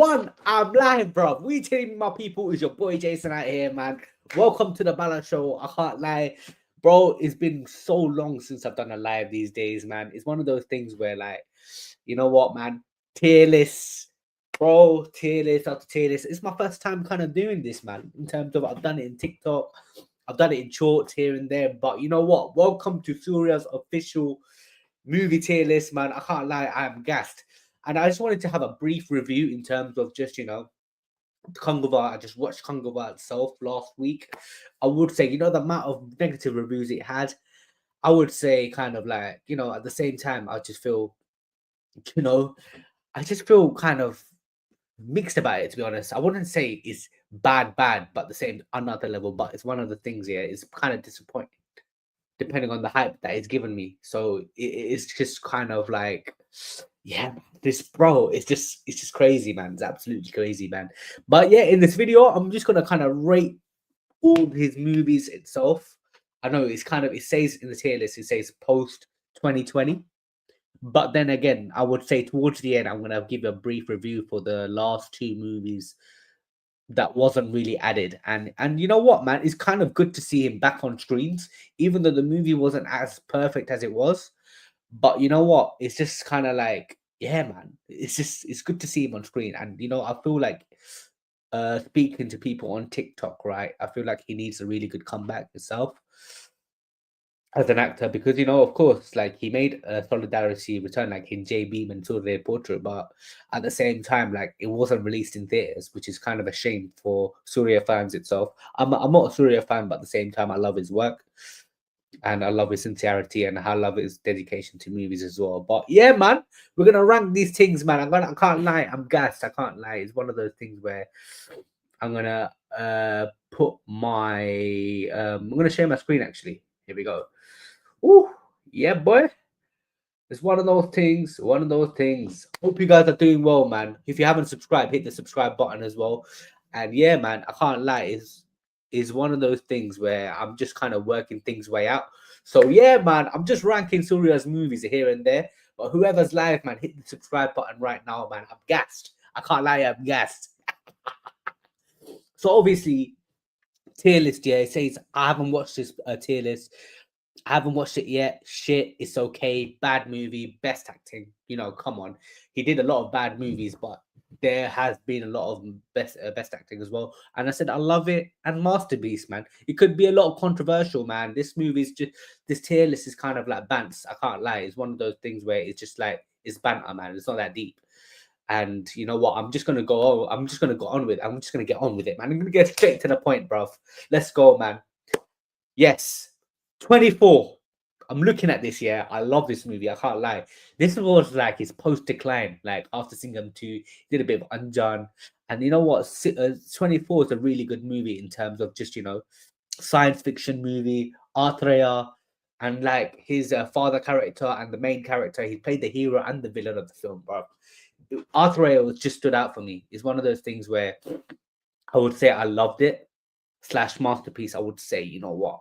one, I'm live, bro. We telling my people is your boy Jason out here, man. Welcome to the Balance Show. I can't lie, bro. It's been so long since I've done a live these days, man. It's one of those things where, like, you know what, man? Tier list, bro. Tier list after tier list. It's my first time kind of doing this, man. In terms of I've done it in TikTok, I've done it in shorts here and there. But you know what? Welcome to Suriya'S official movie tier list, man. I can't lie, I'm gassed. And I just wanted to have a brief review in terms of just, Kungava. I just watched Kungava itself last week. I would say, the amount of negative reviews it had, I would say kind of like, at the same time, you know, I just feel kind of mixed about it, to be honest. I wouldn't say it's bad, but the same another level, but it's one of the things here. It's kind of disappointing depending on the hype that it's given me. So it's just kind of like, yeah, this bro, it's just crazy, man. It's absolutely crazy, man. But yeah, in this video, I'm just gonna kind of rate all his movies itself. I know it says in the tier list, it says post 2020. But then again, I would say towards the end, I'm gonna give a brief review for the last two movies that wasn't really added. And you know what, man, it's kind of good to see him back on screens, even though the movie wasn't as perfect as it was. But you know what, it's just kind of like, yeah, man, it's good to see him on screen. And I feel like speaking to people on TikTok, right, I feel like he needs a really good comeback himself as an actor, because of course, like, he made a solidarity return, like in J Beam and Saw their portrait, but at the same time, like, it wasn't released in theaters, which is kind of a shame for Surya fans itself. I'm not a Surya fan, but at the same time, I love his work and I love his sincerity and I love his dedication to movies as well. But yeah, man, we're gonna rank these things, man. I can't lie, I'm gassed. I can't lie. It's one of those things where I'm gonna put my I'm gonna share my screen actually. Here we go. Ooh, yeah, boy. It's one of those things. One of those things. Hope you guys are doing well, man. If you haven't subscribed, hit the subscribe button as well. And yeah, man, I can't lie. It's one of those things where I'm just kind of working things way out. So yeah, man, I'm just ranking Surya's movies here and there. But whoever's live, man, hit the subscribe button right now, man. I'm gassed. I can't lie, I'm gassed. So obviously, tier list, yeah, it says I haven't watched this tier list. I haven't watched it yet. Shit, it's okay. Bad movie, best acting. Come on. He did a lot of bad movies, but there has been a lot of best acting as well. And I said I love it. And masterpiece, man. It could be a lot of controversial, man. This movie's just this tier list is kind of like bants. I can't lie. It's one of those things where it's just like it's banter, man. It's not that deep. And you know what? I'm just gonna go. I'm just gonna go on with. I'm just gonna get on with it, man. I'm gonna get straight to the point, bruv. Let's go, man. Yes, 24. I'm looking at this, yeah. I love this movie. I can't lie. This was like his post decline, like after Singham 2, did a bit of Anjan. And you know what? 24 is a really good movie in terms of just, science fiction movie, Atreya, and like his father character and the main character. He played the hero and the villain of the film, bro. Atreya was just stood out for me. It's one of those things where I would say I loved it. Slash masterpiece, I would say, you know what?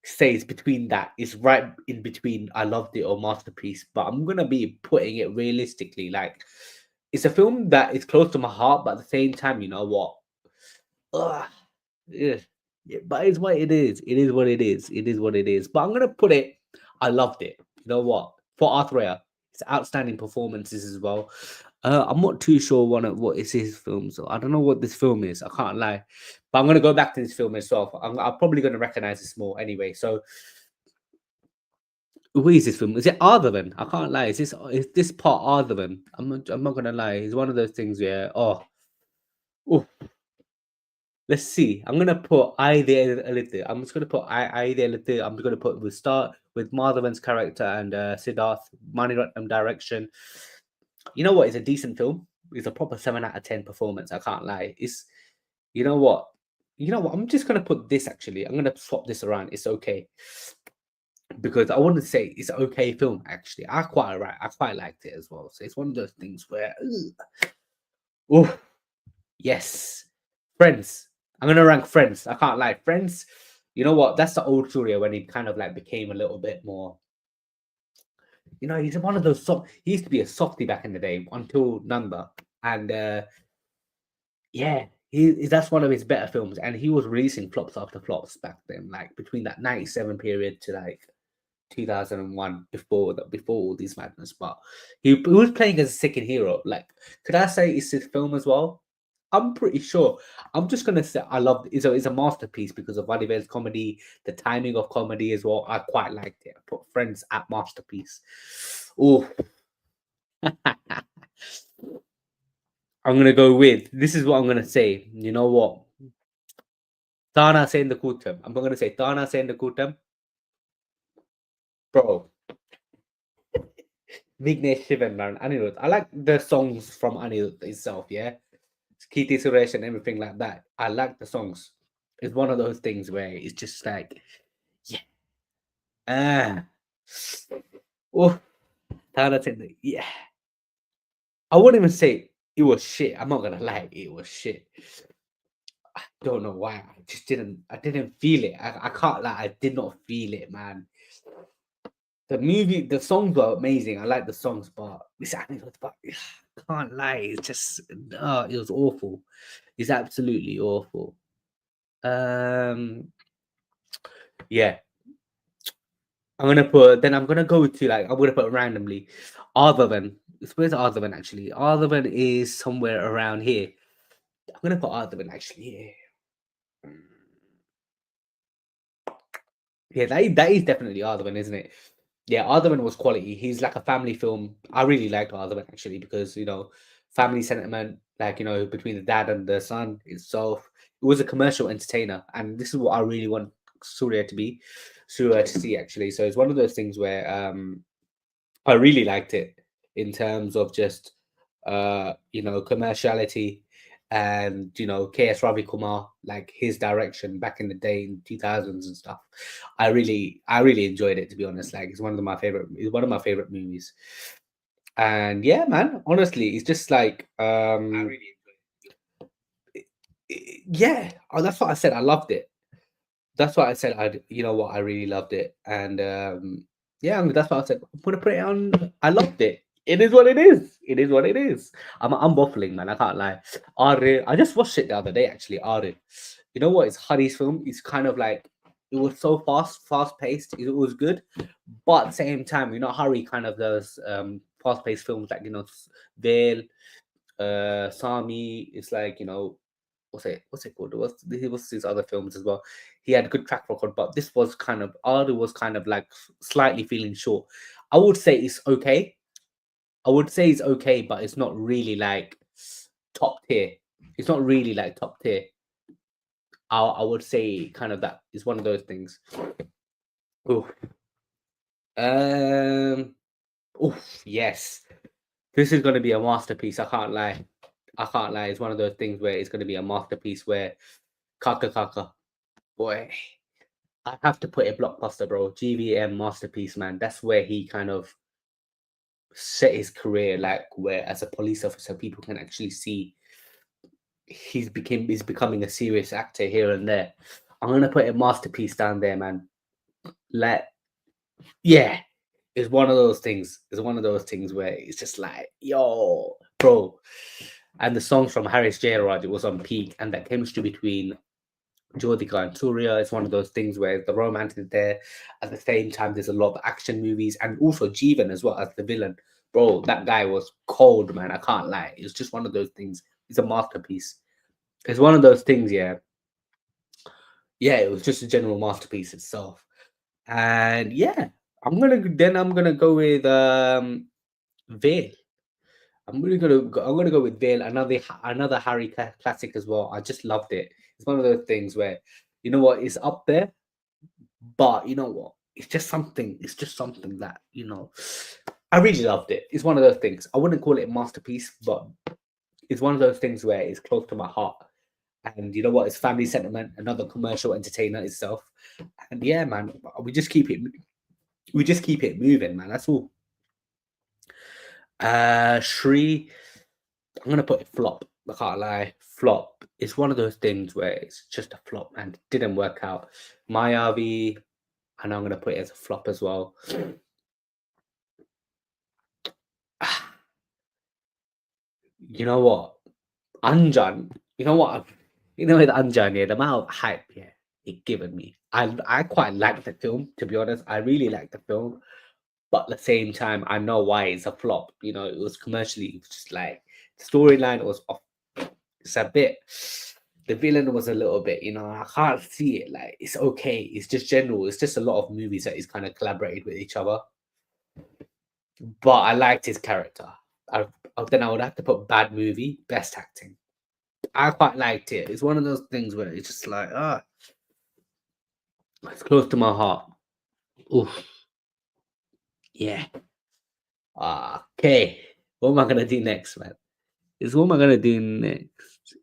Stays between that. It's right in between I loved it or masterpiece, but I'm gonna be putting it realistically. Like, it's a film that is close to my heart, but at the same time, you know what? Ugh, yeah, yeah, but it's what it is. It is what it is. It is what it is. But I'm gonna put it. I loved it. You know what? For Arthur, it's outstanding performances as well. I'm not too sure what is his film, so I don't know what this film is. I can't lie, but I'm gonna go back to this film itself. I'm probably gonna recognize this more anyway. So, who is this film? Is it Arthurman? I can't lie. Is this part Arthurman? I'm not gonna lie. It's one of those things where oh, let's see. I'm gonna put I there a little. I'm just gonna put I there a little. I'm just gonna put we start with Madhavan's character and Siddharth Maniratnam direction. You know what? It's a decent film. It's a proper 7 out of 10 performance. I can't lie. It's you know what? You know what? I'm just gonna put this actually. I'm gonna swap this around. It's okay. Because I want to say it's an okay film actually. I quite liked it as well. So it's one of those things where oh yes. Friends. I'm gonna rank Friends. I can't lie. Friends, you know what? That's the old Surya when he kind of like became a little bit more. He's one of those soft. He used to be a softie back in the day until Nanda, and yeah, that's one of his better films, and he was releasing flops after flops back then, like between that '97 period to like 2001, before all these madness. But he was playing as a second hero. Like, could I say it's his film as well? I'm pretty sure. I'm just gonna say I love it's a masterpiece because of Vadivel's comedy, the timing of comedy as well. I quite liked it. I put Friends at masterpiece. Oh, I'm gonna go with this is what I'm gonna say. You know what? Tana saying the Kutam. I'm gonna say Tana saying the Kutam. Bro, Vignesh Shivan and Anirudh. I like the songs from Anirudh itself, yeah. Kirti Suresh and everything like that. I like the songs. It's one of those things where it's just like, yeah, ah, oh, Tana saying the, yeah. I wouldn't even say it was shit. I'm not gonna lie, it was shit. I don't know why. I didn't feel it. I can't lie, I did not feel it, man. The songs were amazing. I like the songs, but this anecdote, but I can't lie. It's just it was awful. It's absolutely awful. Yeah. I'm gonna go to like I'm gonna put randomly. Arthavan. Where's Arthavan actually? Arthavan is somewhere around here. I'm gonna put Arthavan actually here. Yeah, that is definitely Arthavan, isn't it? Yeah, Arthavan was quality. He's like a family film. I really liked Arthavan actually because family sentiment, like between the dad and the son itself. It was a commercial entertainer, and this is what I really want Surya to be, Surya to see actually. So it's one of those things where I really liked it in terms of just commerciality and KS Ravi Kumar, like his direction back in the day in 2000s and stuff. I really enjoyed it, to be honest. Like it's one of my favorite movies. And yeah, man, honestly, it's just like yeah, that's what I said. I loved it. That's why I said I really loved it, and yeah, that's why I said I'm gonna put it on. I loved it. It is what it is. It is what it is. I'm waffling, man. I can't lie. I just watched it the other day actually. Are, you know what? It's Hari's film. It's kind of like it was so fast paced. It was good, but at the same time, Hari kind of does fast paced films like Veil, Sami. It's like what's it called? What's his other films as well? He had a good track record, but this was kind of Ardu was kind of like slightly feeling short. I would say it's okay. I would say it's okay, but it's not really like top tier. It's not really like top tier. I would say kind of that is one of those things. Oh, um, oh yes, this is going to be a masterpiece. I can't lie. I can't lie. It's one of those things where it's going to be a masterpiece where Kaka Kaka, boy. I have to put a blockbuster, bro. GVM masterpiece, man. That's where he kind of set his career, like where as a police officer, people can actually see he's becoming a serious actor here and there. I'm gonna put a masterpiece down there, man. Like, yeah, it's one of those things. It's one of those things where it's just like, yo, bro. And the songs from Harris Jairaj, it was on peak, and that chemistry between Jyotika and Surya is one of those things where the romance is there. At the same time, there's a lot of action movies and also Jeevan as well as the villain. Bro, that guy was cold, man. I can't lie. It's just one of those things. It's a masterpiece. It's one of those things, yeah. Yeah, it was just a general masterpiece itself. And yeah, I'm gonna go with Veil. I'm gonna go with Veil, another Harry classic as well. I just loved it. It's one of those things where it's up there, but you know what? It's just something that, I really loved it. It's one of those things. I wouldn't call it a masterpiece, but it's one of those things where it's close to my heart. And you know what? It's family sentiment, another commercial entertainer itself. And yeah, man, we just keep it moving, man. That's all. Shri, I'm gonna put it flop. I can't lie. Flop. It's one of those things where it's just a flop and didn't work out. Mayavi, and I'm gonna put it as a flop as well. You know what? Anjan, you know what? You know with Anjan, yeah, the amount of hype, yeah, it given me. I quite like the film, to be honest. I really like the film, but at the same time, I know why it's a flop. You know, it was commercially, it was just like the storyline was off. It's a bit. The villain was a little bit, I can't see it. Like it's okay. It's just general. It's just a lot of movies that he's kind of collaborated with each other. But I liked his character. Then I would have to put bad movie, best acting. I quite liked it. It's one of those things where it's just like, it's close to my heart. Oof, yeah. Okay. What am I gonna do next, man? Is what am I gonna do next?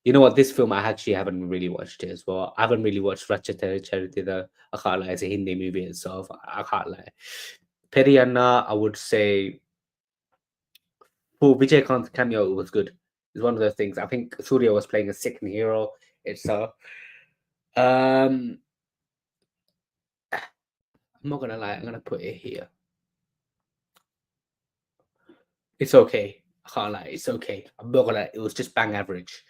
You know what? This film I actually haven't really watched it as well. I haven't really watched Ratchet Charity though. I can't lie, it's a Hindi movie itself. I can't lie. Periyanna, I would say for Vijay Kant's cameo, it was good. It's one of those things. I think Surya was playing a second hero itself. Um, I'm not gonna lie, I'm gonna put it here. It's okay. I can't lie, it's okay. I'm not gonna. It was just bang average.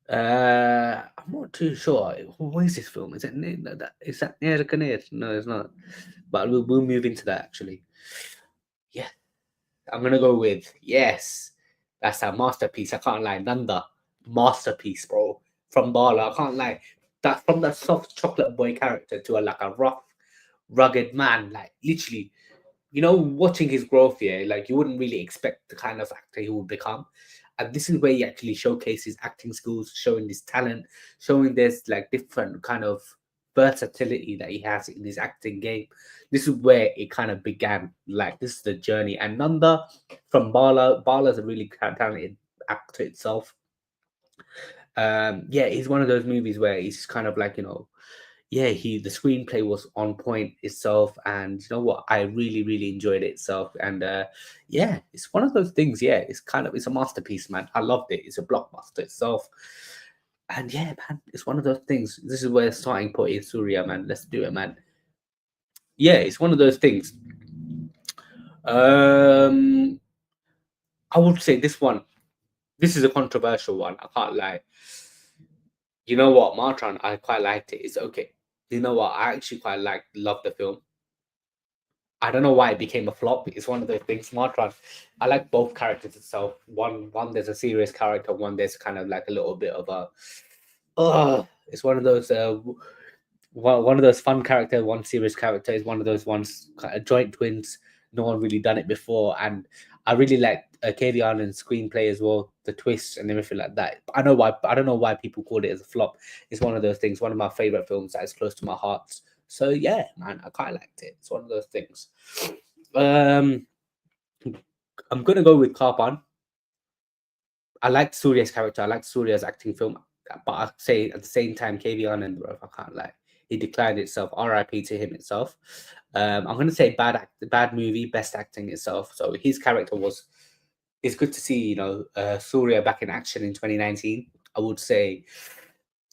I'm not too sure. What is this film? Is it is that near the Canary? No, it's not. But we'll move into that actually. Yeah, I'm gonna go with yes. That's a masterpiece. I can't lie. Nanda, masterpiece, bro. From Bala, I can't lie. That from that soft chocolate boy character to a rough, rugged man. Like literally, watching his growth here, like you wouldn't really expect the kind of actor he would become. And this is where he actually showcases acting skills, showing his talent, showing there's like different kind of versatility that he has in his acting game. This is where it kind of began. Like this is the journey. And Nanda from Bala's a really talented actor itself. Yeah, he's one of those movies where he's kind of like, yeah, the screenplay was on point itself, and you know what, I really really enjoyed it itself. And yeah, it's one of those things. Yeah, it's a masterpiece, man. I loved it. It's a blockbuster itself. And yeah, man, it's one of those things. This is where starting point is Surya, man. Let's do it, man. Yeah, it's one of those things. um I would say this is a controversial one, I can't lie. You know what, Martron, I quite liked it. It's okay. You know what, I actually quite love the film. I don't know why it became a flop. It's one of those things. Smartron. I like both characters itself. One there's a serious character. One there's kind of like a little bit of a. It's one of those. One of those fun character. One serious character is one of those ones. Kind of joint twins. No one really done it before, and I really like Katie Arnold's screenplay as well. The twists and everything like that. I know why. I don't know why people called it as a flop. It's one of those things. One of my favorite films that is close to my heart. So yeah, man, I quite liked it. It's one of those things. Um, I'm gonna go with Karpan. I liked Surya's character. I liked Surya's acting film, but I say at the same time, KV Anand, bro, I can't lie. He declined itself. R.I.P. to him itself. I'm gonna say bad movie, best acting itself. So his character was. It's good to see, Surya back in action in 2019. I would say,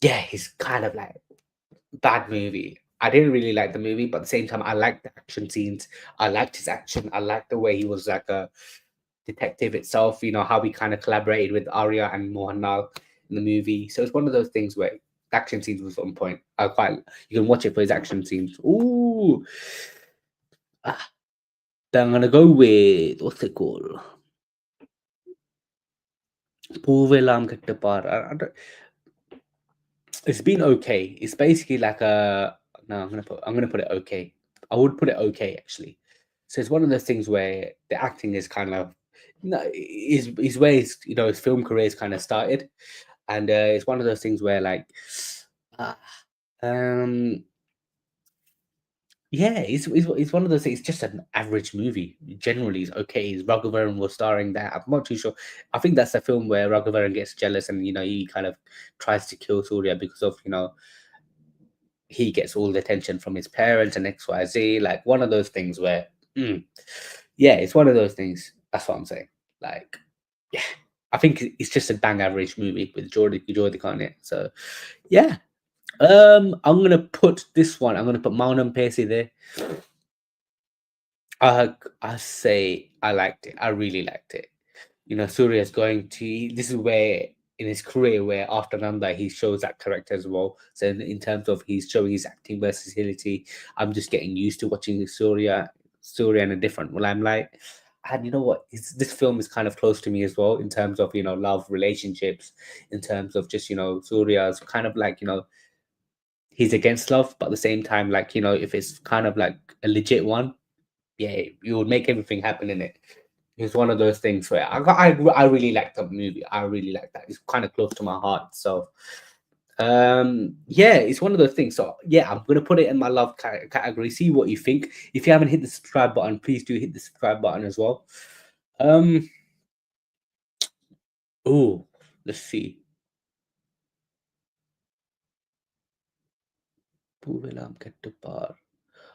yeah, he's kind of like bad movie. I didn't really like the movie, but at the same time, I liked the action scenes. I liked his action. I liked the way he was like a detective itself. You know how we kind of collaborated with Arya and Mohanlal in the movie. So it's one of those things where the action scenes was on point. I quite You can watch it for his action scenes. Ooh, ah, then I'm gonna go with what's it called? Poovelam Kattapar. It's been okay. It's basically like a no. I'm gonna put it okay. I would put it okay actually. So it's one of those things where the acting is kind of no is where his film career is kind of started, and it's one of those things where like uh, um yeah, it's one of those things. It's just an average movie. Generally, it's okay. Raghuvaran was starring there. I'm not too sure. I think that's the film where Raghuvaran gets jealous and he kind of tries to kill Surya because of he gets all the attention from his parents and XYZ. Like one of those things where, mm, yeah, it's one of those things. That's what I'm saying. Like, yeah, I think it's just a bang average movie with Jordi Khan in it. So, yeah, I'm gonna put this one. I'm gonna put Maunam Pesi there. I say I liked it. I really liked it. Surya is going to. This is where in his career where after Nanda he shows that character as well. So in terms of he's showing his acting versatility, I'm just getting used to watching Surya in a different limelight. And you know what? This film is kind of close to me as well in terms of love, relationships, in terms of just Surya's kind of like he's against love, but at the same time, like if it's kind of like a legit one, yeah, you would make everything happen in it. It's one of those things where I really like the movie. I really like that. It's kind of close to my heart. So yeah, it's one of those things. So yeah, I'm gonna put it in my love category. See what you think. If you haven't hit the subscribe button, please do hit the subscribe button as well. Um oh, let's see. Puvelam get to bar.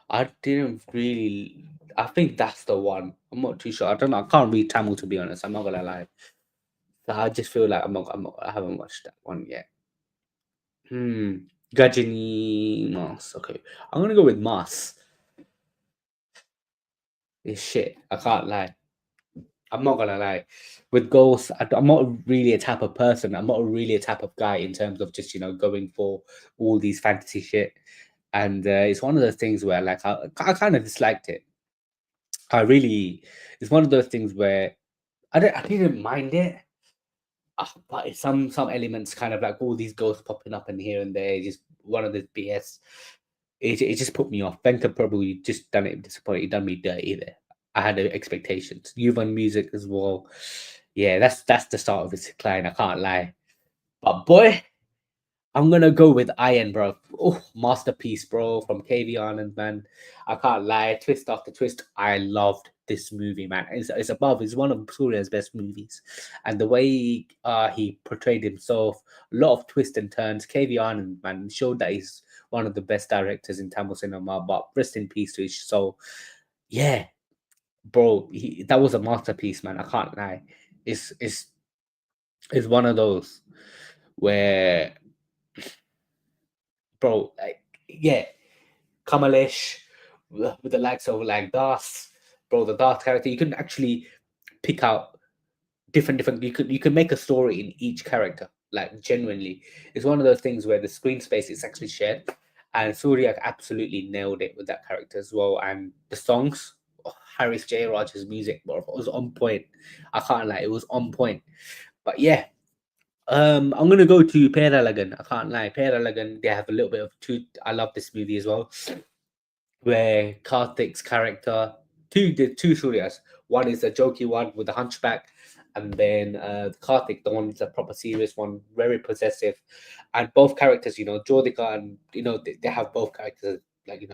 I didn't really. I think that's the one. I'm not too sure. I don't know. I can't read Tamil to be honest. I'm not gonna lie. So I just feel like I haven't watched that one yet. Gajini Mars. Okay, I'm gonna go with Mars. It's shit. I can't lie. I'm not gonna lie. With goals, I'm not really a type of person. I'm not really a type of guy in terms of just going for all these fantasy shit. And it's one of those things where like I kind of disliked it. I really. It's one of those things where I didn't mind it. But it's some elements kind of like all these ghosts popping up in here and there. Just one of the BS. It just put me off. Venka probably just done it disappointed. He done me dirty there. I had expectations. Yuvan music as well. Yeah, that's the start of his decline. I can't lie. But boy, I'm gonna go with Iron, bro. Oh, masterpiece, bro, from KV Anand, man. I can't lie. Twist after twist. I loved this movie, man. It's above. It's one of Surya's best movies, and the way he portrayed himself, a lot of twists and turns. KV Anand, man, showed that he's one of the best directors in Tamil cinema. But rest in peace to his soul. Yeah, bro, that was a masterpiece, man. I can't lie. It's it's one of those where, bro, like yeah, Kamalesh with the likes of like Das, bro, the Das character, you can actually pick out different. You could make a story in each character. Like genuinely, it's one of those things where the screen space is actually shared, and Surya absolutely nailed it with that character as well. And the songs, Harris J Raj's music, bro, it was on point. I can't lie, it was on point. But yeah, I'm gonna go to Peralagan. I can't lie, Peralagan. They have a little bit of two. I love this movie as well where Karthik's character, the two Suryas. One is a jokey one with the hunchback, and then Karthik, the one is a proper serious one, very possessive. And both characters, Jyotika and they have both characters like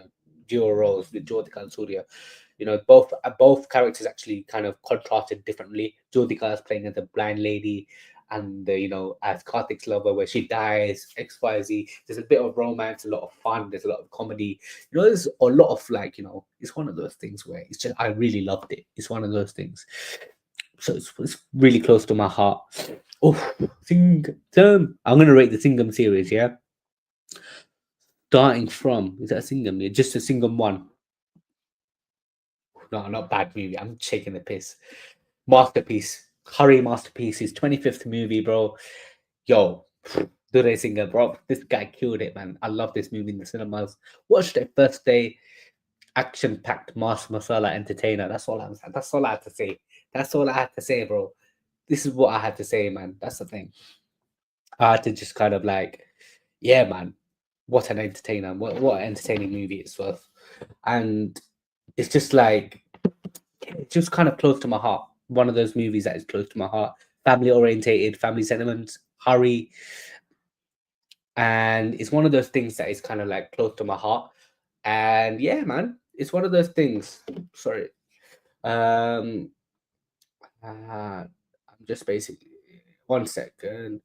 dual roles with Jyotika and Surya. Both characters actually kind of contrasted differently. Jyotika is playing as a blind lady, and as Karthik's lover, where she dies, XYZ. There's a bit of romance, a lot of fun. There's a lot of comedy. There's a lot of like, it's one of those things where it's just I really loved it. It's one of those things. So it's really close to my heart. Oh, Singham. I'm gonna rate the Singham series, yeah. Starting from is that a Singham? Yeah, just a Singham one. No, not bad movie. I'm shaking the piss. Masterpiece. Curry masterpiece. His 25th movie, bro. Yo, Dure Singer, bro. This guy killed it, man. I love this movie in the cinemas. Watched it first day. Action-packed mass masala entertainer. That's all I'm saying. That's all I had to say. That's all I had to say, bro. This is what I had to say, man. That's the thing. I had to just kind of like, yeah, man. What an entertainer. What an entertaining movie it's worth. And it's just like it's just kind of close to my heart. One of those movies that is close to my heart. Family orientated, family sentiments, hurry, and it's one of those things that is kind of like close to my heart. And yeah, man, it's one of those things. Sorry, um, I'm just basically 1 second.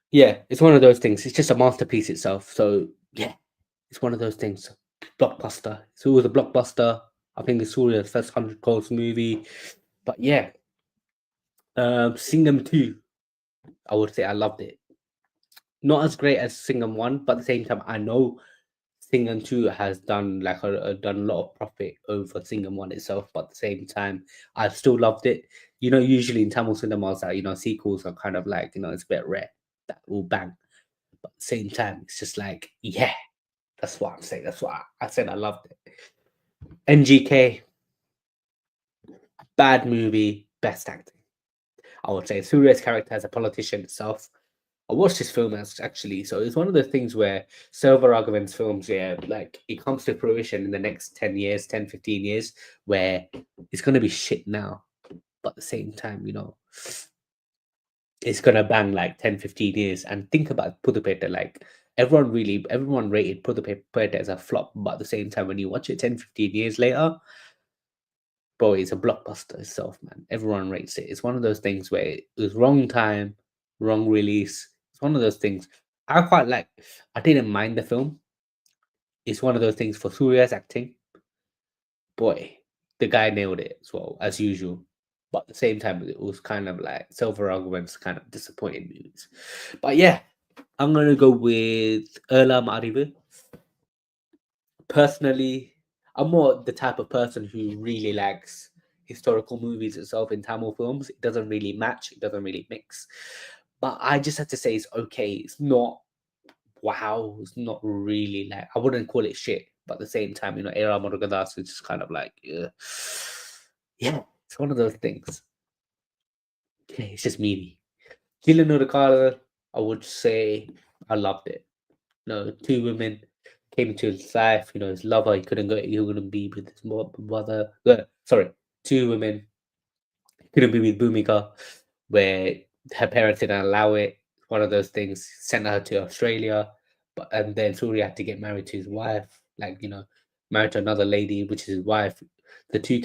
Yeah, it's one of those things. It's just a masterpiece itself. So yeah, it's one of those things. Blockbuster. It's always a blockbuster. I think it's Suria's first 100 crores movie. But yeah, Singham 2. I would say I loved it. Not as great as Singham 1, but at the same time, I know Singham 2 has done like done a lot of profit over Singham 1 itself, but at the same time, I still loved it. You know, usually in Tamil cinemas, sequels are kind of like, it's a bit rare that will bang. But at the same time, it's just like, yeah, that's what I'm saying. That's what I said. I loved it. NGK, bad movie, best acting. I would say Surya's character as a politician itself. I watched this film actually, so it's one of the things where Silver Raghavan's films, yeah, like it comes to fruition in the next 10 years, 10, 15 years, where it's going to be shit now, but at the same time, it's going to bang like 10, 15 years. And think about Pudupeta, like everyone rated Pudupeta as a flop, but at the same time, when you watch it 10, 15 years later, bro, it's a blockbuster itself, man. Everyone rates it. It's one of those things where it was wrong time, wrong release. It's one of those things. I quite like. I didn't mind the film. It's one of those things for Surya's acting. Boy, the guy nailed it as well as usual. But at the same time, it was kind of like Silver Arguments kind of disappointing movies. But yeah, I'm gonna go with Erla Marivu. Personally, I'm more the type of person who really likes historical movies itself in Tamil films. It doesn't really match, it doesn't really mix. But I just have to say it's okay. It's not wow, it's not really like I wouldn't call it shit. But at the same time, Era Murugadas is just kind of like yeah, it's one of those things. Okay, it's just meaty. Kilanurikara, I would say I loved it. Two women came into his life. His lover. He couldn't go. He couldn't be with his mother. Sorry, two women. He couldn't be with Bhumika, where her parents didn't allow it. One of those things. Sent her to Australia, and then Surya had to get married to his wife. Like married to another lady, which is his wife. The two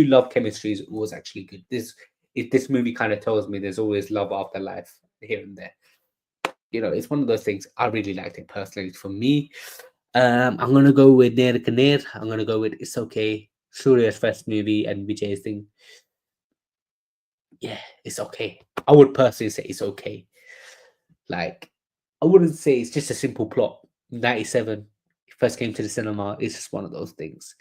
love chemistries was actually good. This movie kind of tells me there's always love after life here and there. It's one of those things. I really liked it personally. For me, I'm gonna go with Ner Kaner. I'm gonna go with It's Okay. Surya's first movie and Vijay's thing. Yeah, it's okay. I would personally say it's okay. Like, I wouldn't say it's just a simple plot. 97, first came to the cinema. It's just one of those things.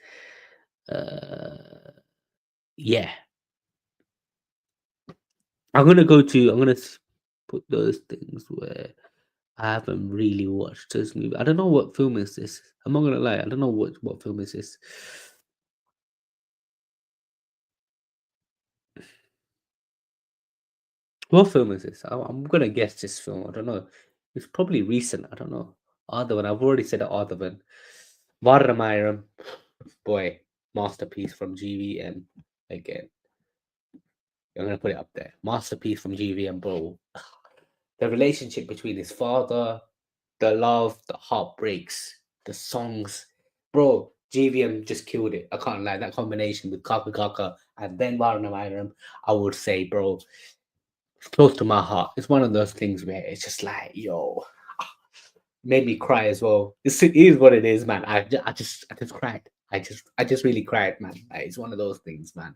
Yeah, I'm gonna put those things where I haven't really watched this movie. I don't know what film is this. I'm not gonna lie. I don't know what film is this. What film is this? I'm gonna guess this film. I don't know. It's probably recent. I don't know. Other one. I've already said the other one. Varamayaram. Boy, masterpiece from GVM. Again, I'm gonna put it up there. Masterpiece from GVM, bro. The relationship between his father, the love, the heartbreaks, the songs, bro. GVM just killed it. I can't lie. That combination with Kaka Kaka and then Varamayaram, I would say, bro, it's close to my heart. It's one of those things where it's just like, yo, made me cry as well. It is what it is, man. I just cried. I just really cried, man. Like, it's one of those things, man.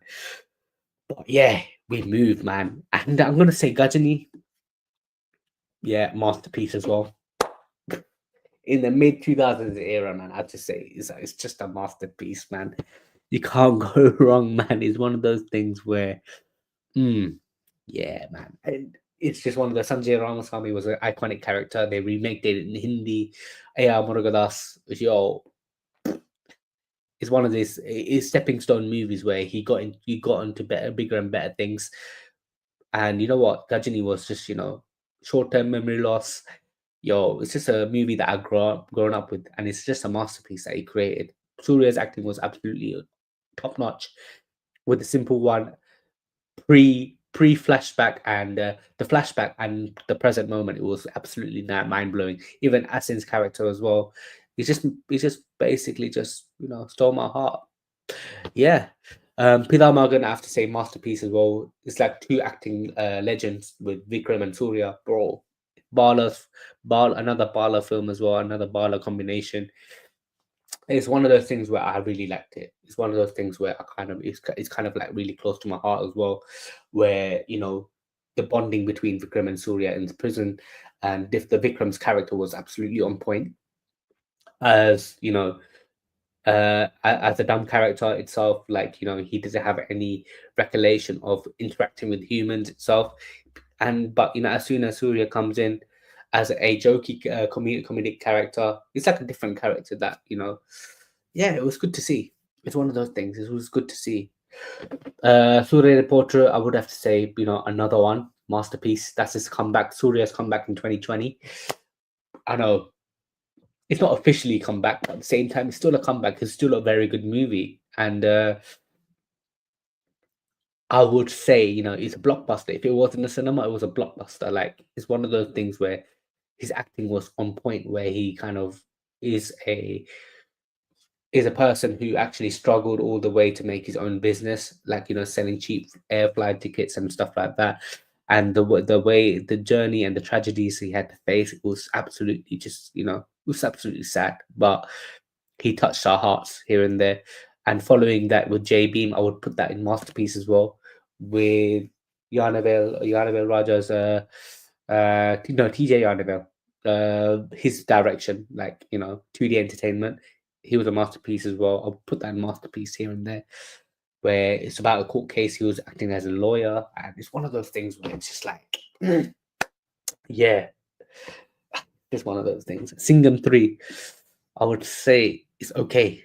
But yeah, we moved, man. And I'm gonna say Gajani, yeah, masterpiece as well. In the mid 2000s era, man, I'd just say it's just a masterpiece, man. You can't go wrong, man. It's one of those things where, mm, yeah, man. And it's just one of the Sanjay Ramaswamy was an iconic character. They remade it in Hindi. A.R. Murugadas, yo, is one of these is stepping stone movies where he got into better, bigger and better things. And you know what? Gajini was just, short term memory loss. Yo, it's just a movie that I grown up with, and it's just a masterpiece that he created. Surya's acting was absolutely top notch. With the simple one, pre flashback and the flashback and the present moment, it was absolutely mind blowing. Even Asin's character as well. He's just basically just stole my heart. Yeah. Pilar Morgan, I have to say, masterpiece as well. It's like two acting legends with Vikram and Surya, bro. Another Bala film as well, another Bala combination. It's one of those things where I really liked it. It's one of those things where I kind of it's kind of like really close to my heart as well, where the bonding between Vikram and Surya in the prison, and if the Vikram's character was absolutely on point, as you know, as a dumb character itself, like he doesn't have any recollection of interacting with humans itself, and but as soon as Surya comes in as a jokey comedic character, it's like a different character that yeah, it was good to see. It's one of those things. It was good to see. Surya Reporter, I would have to say, another one masterpiece. That's his comeback. Surya's comeback in 2020. I know it's not officially come back, but at the same time, it's still a comeback. It's still a very good movie, and I would say, it's a blockbuster. If it was in the cinema, it was a blockbuster. Like it's one of those things where his acting was on point, where he kind of is a person who actually struggled all the way to make his own business, like selling cheap air flight tickets and stuff like that. And the way the journey and the tragedies he had to face, it was absolutely just it was absolutely sad. But he touched our hearts here and there. And following that with J Beam, I would put that in masterpiece as well. With Yarnavel Raja's no TJ Yarnavel, his direction, like 2D entertainment, he was a masterpiece as well. I'll put that in masterpiece here and there, where it's about a court case. He was acting as a lawyer, and it's one of those things where it's just like, yeah, it's one of those things. Singham 3, I would say it's okay.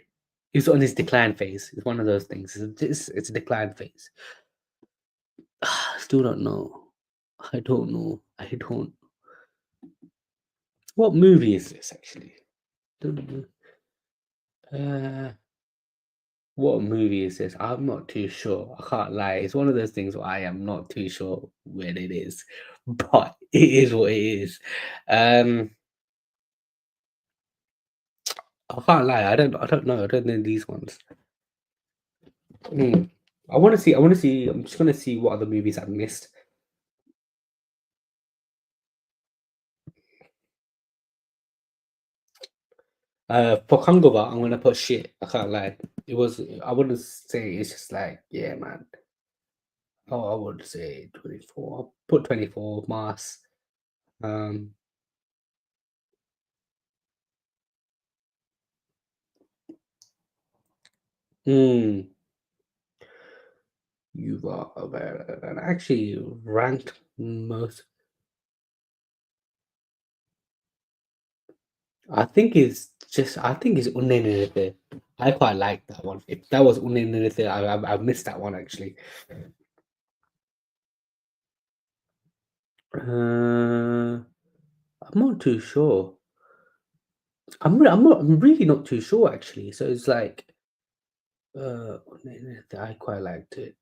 He's on his decline phase. It's one of those things. It's a decline phase. Still don't know. I don't know. I don't. What movie is this actually? Don't know. What movie is this? I'm not too sure. I can't lie. It's one of those things where I am not too sure when it is, but it is what it is. Um, I can't lie. I don't. I don't know. I don't know these ones. Hmm. I want to see. I want to see. I'm just gonna see what other movies I've missed. For Kangova, I'm gonna put shit. I can't lie. It was. I wouldn't say it's just like yeah, man. Oh, I would say 24. I'll put 24 Mars. Um. Hmm. You are aware and actually ranked most. I think it's just. I think it's Unenete. I quite like that one. If that was Unenete, I missed that one actually. I'm not too sure. I'm not. I'm really not too sure actually. So it's like, Unenete, I quite liked it.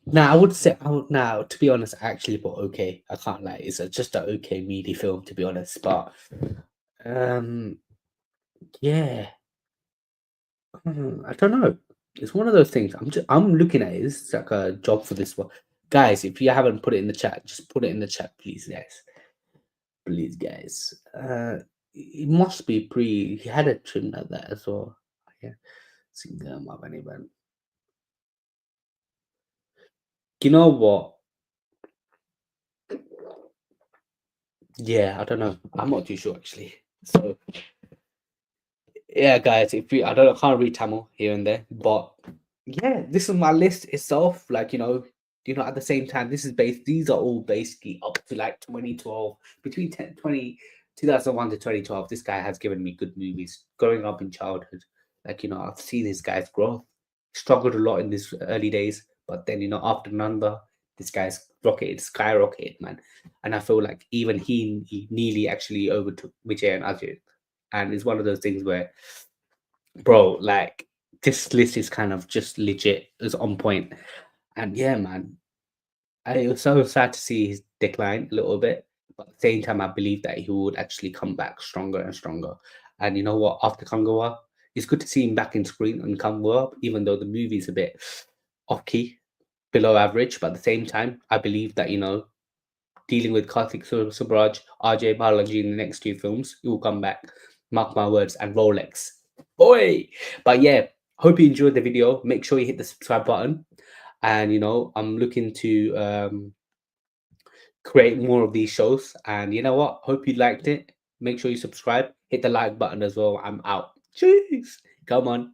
Now I would say. Now to be honest, I actually put okay. I can't lie. It's just an okay meaty film to be honest. But um, yeah. I don't know. It's one of those things. I'm looking at it. It's like a job for this one. Guys, if you haven't put it in the chat, just put it in the chat, please, guys. Please, guys. It must be pre. He had a trim like that as well. Yeah. Single Marvin event. You know what? Yeah, I don't know. I'm not too sure actually. So yeah, guys, if you I can't read Tamil here and there, but yeah, this is my list itself. Like, at the same time, these are all basically up to like 2012, between 2001 to 2012. This guy has given me good movies growing up in childhood. Like, I've seen this guy's growth, struggled a lot in his early days, but then, after Nanda, this guy's skyrocketed, man. And I feel like even he nearly actually overtook Vijay and Ajay. And it's one of those things where, bro, like this list is kind of just legit, is on point. And yeah, man, it was so sad to see his decline a little bit, but at the same time, I believe that he would actually come back stronger and stronger. And you know what? After Kangawa, it's good to see him back in screen and Kangawa, even though the movie's a bit off key, below average. But at the same time, I believe that dealing with Karthik Subraj, RJ Balaji in the next two films, he will come back. Mark my words, and Rolex. Boy! But yeah, hope you enjoyed the video. Make sure you hit the subscribe button. And I'm looking to create more of these shows. And you know what? Hope you liked it. Make sure you subscribe, hit the like button as well. I'm out. Cheers. Come on.